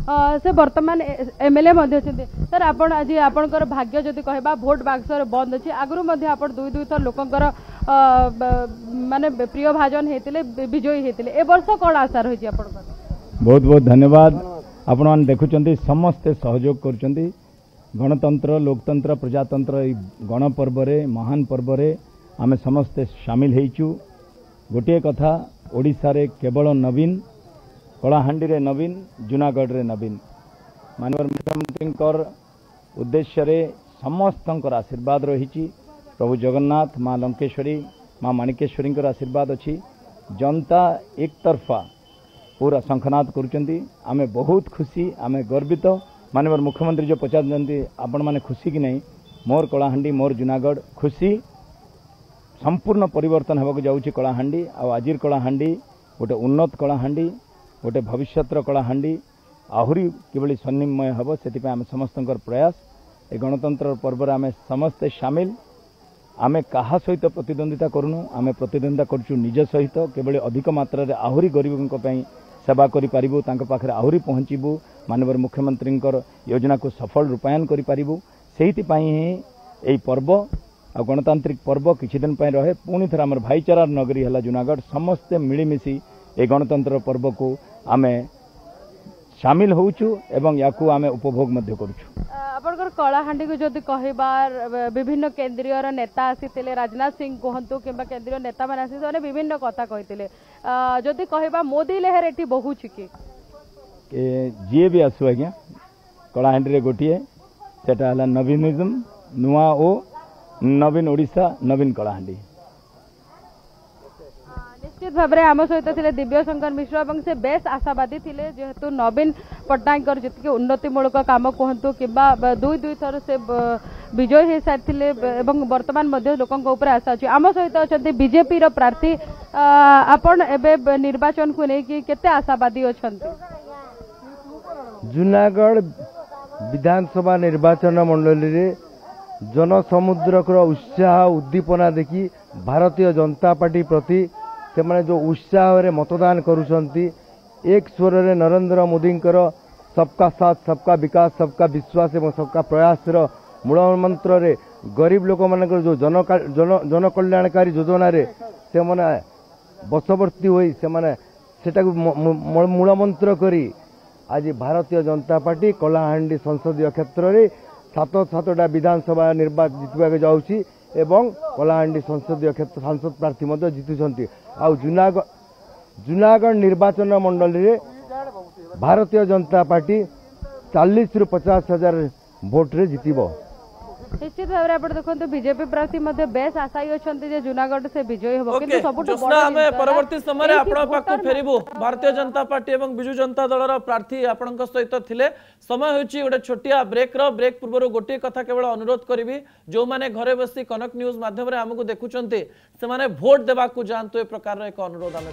से वर्तमान MLA sir आपण आज आपणकर भाग्य जदि कहबा भोट बाक्सर बंद अच्छी आगुरी आप दुई थर लोकंर माने प्रिय भाजन होते विजयी होते ए वर्ष कौन आशा रही बहुत बहुत धन्यवाद। आपण मैंने देखुं समस्ते सहयोग कर गणतंत्र लोकतंत्र प्रजातंत्र गण पर्व महान पर्व आमे समस्ते सामिल होइचु। गोटे कथा ओडिशा रे केवल नवीन कलाहांडी रे नवीन जूनागढ़ रे नवीन माननीय मुख्यमंत्री उद्देश्य रे समस्तंकर आशीर्वाद रही। प्रभु जगन्नाथ माँ लंकेश्वरी माँ माणिकेश्वरी आशीर्वाद अच्छी। जनता एक तरफा पूरा शंखनाद करुँच। आमे बहुत खुशी आमे गर्वित। माननीय मुख्यमंत्री जो पचार आपण मैंने खुशी कि नहीं मोर कलाहांडी मोर जूनागढ़ खुशी संपूर्ण परिवर्तन होगा जाऊँगी कलाहांडी आजिर कलाहांडी गोटे उन्नत कलाहांडी गोटे भविष्यतर कलाहांडी आहरी किभली स्वर्णिमय हम से आम समस्त प्रयास ए गणतंत्र पर्व आम समस्ते सामिल। आम क्या सहित प्रतिद्वंदिता करूँ आम प्रतिद्वंदिता करुँ निज सहित केवल अधिक मात्रा आहरी गरीबों सेवा करूँ पाखे आहरी पहुँचबू माननीय मुख्यमंत्री योजना को सफल रूपायन करूँ से ही पर्व आ गणतांत्रिक पर्व किछि दिन रहे पुणी थर आम भाईचारा नगरी है जूनागढ़ समस्ते मिलमिशि ए गणतंत्र पर्व को आमे सामिल होचु एवं याकू आमे उपभोग मध्य करूछु। आपनकर कलाहांडी को जदि कहबार विभिन्न केंद्रीय नेता आसीथिले राजनाथ सिंह कहंतु किंबा केंद्रीय नेता माने आसी विभिन्न कथा कहिथिले जदि कहबा मोदी लहर एठी बहुछि कि जी भी आसु आज्ञा कलाहांडी रे गोटिए सेटा हला नवीनिज्म नुआ ओ नवीन ओडिशा नवीन कलाहांडी। निश्चित भाव में आम सहित थे दिव्य शंकर मिश्र और से बेस आशावादी थे जेहेतु नवीन पट्टनायक जी उन्नतिमूलक काम कहतु कि दुई थर से विजयी हो सारी वर्तमान लोकों आशा अच्छी। आम सहित अच्छा बीजेपी प्रार्थी आपण एवं निर्वाचन को लेकिन केते आशावादी अच्छा जूनागढ़ विधानसभा निर्वाचन मंडली जनसमुद्र उत्साह उद्दीपना देखी भारतीय जनता पार्टी प्रति से माने जो उत्साह रे मतदान करुछंती एक स्वर रे नरेंद्र मोदी सबका साथ सबका विकास सबका विश्वास एवं सबका प्रयास मूल मंत्र रे गरीब लोक मान जो जन कल्याणकारी योजना रे से माने बसवर्ती होई से माने सेटा मूल मंत्र करी आज भारतीय जनता पार्टी कलाहांडी संसदीय क्षेत्र रे सातटा विधानसभा निर्वाचन जितवाक जाऊँगी एवं कलाहांडी संसदीय क्षेत्र सांसद प्रार्थी जितुंट आउ जूनागढ़ निर्वाचन मंडली रे भारतीय जनता पार्टी 40 ରୁ 50 हजार भोट रे जितिबो। निश्चित भाव में आप देखते बीजेपी प्रार्थी बेस आशायी अच्छा जूनागढ़ से विजयी हम परवर्ती समय फेरबू भारतीय जनता पार्टी और विजु जनता दल प्रार्थी आपण सहित थे समय होची गोटे छोटिया ब्रेक ब्रेक पूर्व गोटे कथा केवल अनुरोध करी जो मैंने घरे बसी कनक न्यूज माध्यम आमको देखुं से भोट देवाक जातु ए प्रकार एक अनुरोध आम